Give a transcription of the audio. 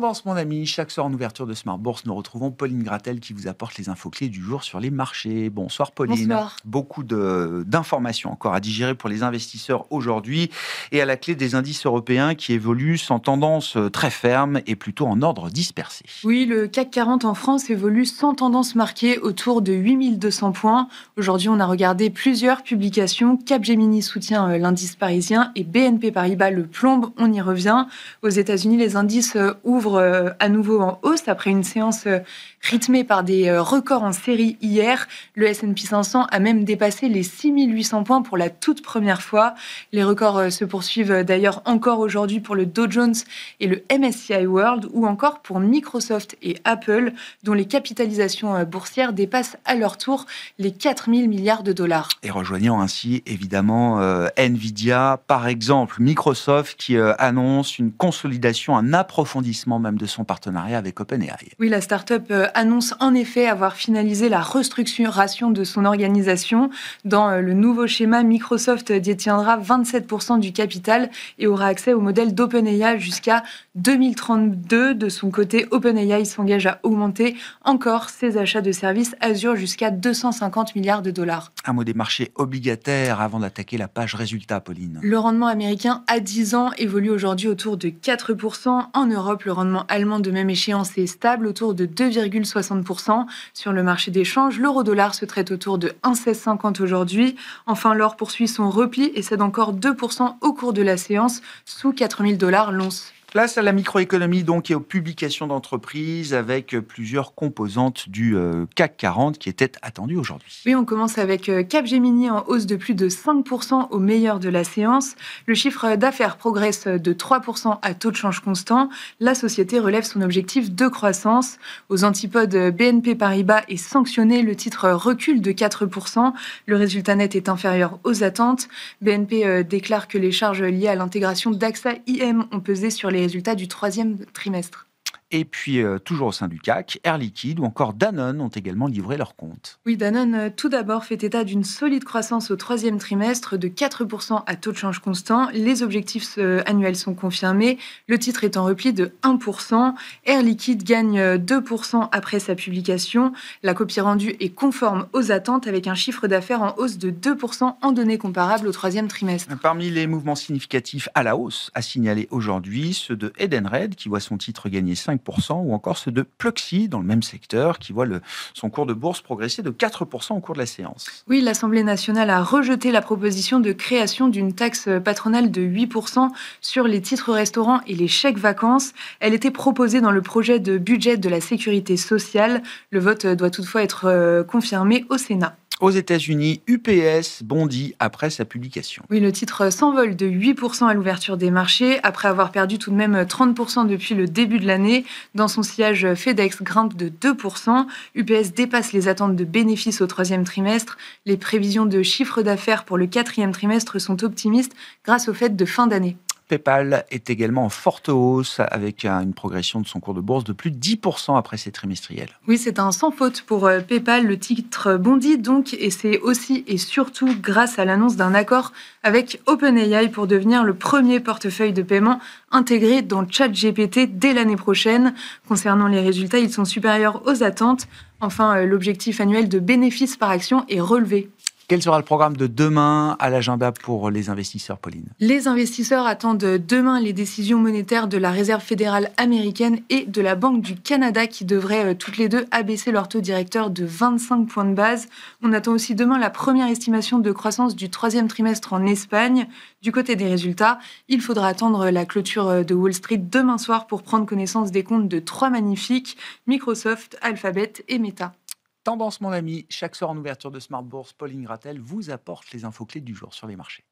Tendance, mon ami, chaque soir en ouverture de Smart Bourse, nous retrouvons Pauline Gratel qui vous apporte les infos clés du jour sur les marchés. Bonsoir Pauline. Bonsoir. Beaucoup d'informations encore à digérer pour les investisseurs aujourd'hui et à la clé des indices européens qui évoluent sans tendance très ferme et plutôt en ordre dispersé. Oui, le CAC 40 en France évolue sans tendance marquée autour de 8200 points. Aujourd'hui, on a regardé plusieurs publications. Capgemini soutient l'indice parisien et BNP Paribas le plombe. On y revient. Aux États-Unis, les indices ouvrent à nouveau en hausse après une séance rythmée par des records en série hier. Le S&P 500 a même dépassé les 6800 points pour la toute première fois. Les records se poursuivent d'ailleurs encore aujourd'hui pour le Dow Jones et le MSCI World ou encore pour Microsoft et Apple, dont les capitalisations boursières dépassent à leur tour les 4 000 milliards de dollars. Et rejoignant ainsi évidemment Nvidia, par exemple, Microsoft qui annonce une consolidation, un approfondissement même de son partenariat avec OpenAI. Oui, la start-up annonce en effet avoir finalisé la restructuration de son organisation. Dans le nouveau schéma, Microsoft détiendra 27% du capital et aura accès au modèle d'OpenAI jusqu'à 2032. De son côté, OpenAI s'engage à augmenter encore ses achats de services Azure jusqu'à 250 milliards de dollars. Un mot des marchés obligataires avant d'attaquer la page résultats, Pauline. Le rendement américain à 10 ans évolue aujourd'hui autour de 4%. En Europe, le rendement allemand de même échéance est stable autour de 2,60%. Sur le marché des changes, l'euro-dollar se traite autour de 1,1650 aujourd'hui. Enfin, l'or poursuit son repli et cède encore 2% au cours de la séance, sous 4 000 $ l'once. Place à la microéconomie donc et aux publications d'entreprises avec plusieurs composantes du CAC 40 qui étaient attendues aujourd'hui. Oui, on commence avec Capgemini en hausse de plus de 5% au meilleur de la séance. Le chiffre d'affaires progresse de 3% à taux de change constant. La société relève son objectif de croissance. Aux antipodes, BNP Paribas est sanctionné. Le titre recule de 4%. Le résultat net est inférieur aux attentes. BNP déclare que les charges liées à l'intégration d'AXA IM ont pesé sur les résultats du troisième trimestre. Et puis, toujours au sein du CAC, Air Liquide ou encore Danone ont également livré leurs comptes. Oui, Danone, tout d'abord, fait état d'une solide croissance au troisième trimestre de 4% à taux de change constant. Les objectifs annuels sont confirmés. Le titre est en repli de 1%. Air Liquide gagne 2% après sa publication. La copie rendue est conforme aux attentes avec un chiffre d'affaires en hausse de 2% en données comparables au troisième trimestre. Parmi les mouvements significatifs à la hausse à signaler aujourd'hui, ceux de Edenred qui voit son titre gagner 5%, ou encore ceux de Pluxee dans le même secteur qui voit son cours de bourse progresser de 4% au cours de la séance. Oui, l'Assemblée nationale a rejeté la proposition de création d'une taxe patronale de 8% sur les titres restaurants et les chèques vacances. Elle était proposée dans le projet de budget de la sécurité sociale. Le vote doit toutefois être confirmé au Sénat. Aux États-Unis, UPS bondit après sa publication. Oui, le titre s'envole de 8% à l'ouverture des marchés, après avoir perdu tout de même 30% depuis le début de l'année. Dans son sillage, FedEx grimpe de 2%. UPS dépasse les attentes de bénéfices au troisième trimestre. Les prévisions de chiffre d'affaires pour le quatrième trimestre sont optimistes grâce aux fêtes de fin d'année. PayPal est également en forte hausse avec une progression de son cours de bourse de plus de 10% après ses trimestriels. Oui, c'est un sans faute pour PayPal. Le titre bondit donc et c'est aussi et surtout grâce à l'annonce d'un accord avec OpenAI pour devenir le premier portefeuille de paiement intégré dans ChatGPT dès l'année prochaine. Concernant les résultats, ils sont supérieurs aux attentes. Enfin, l'objectif annuel de bénéfices par action est relevé. Quel sera le programme de demain à l'agenda pour les investisseurs, Pauline ? Les investisseurs attendent demain les décisions monétaires de la Réserve fédérale américaine et de la Banque du Canada qui devraient toutes les deux abaisser leur taux directeur de 25 points de base. On attend aussi demain la première estimation de croissance du troisième trimestre en Espagne. Du côté des résultats, il faudra attendre la clôture de Wall Street demain soir pour prendre connaissance des comptes de trois magnifiques, Microsoft, Alphabet et Meta. Tendance, mon ami, chaque soir en ouverture de Smart Bourse, Pauline Gratel vous apporte les infos clés du jour sur les marchés.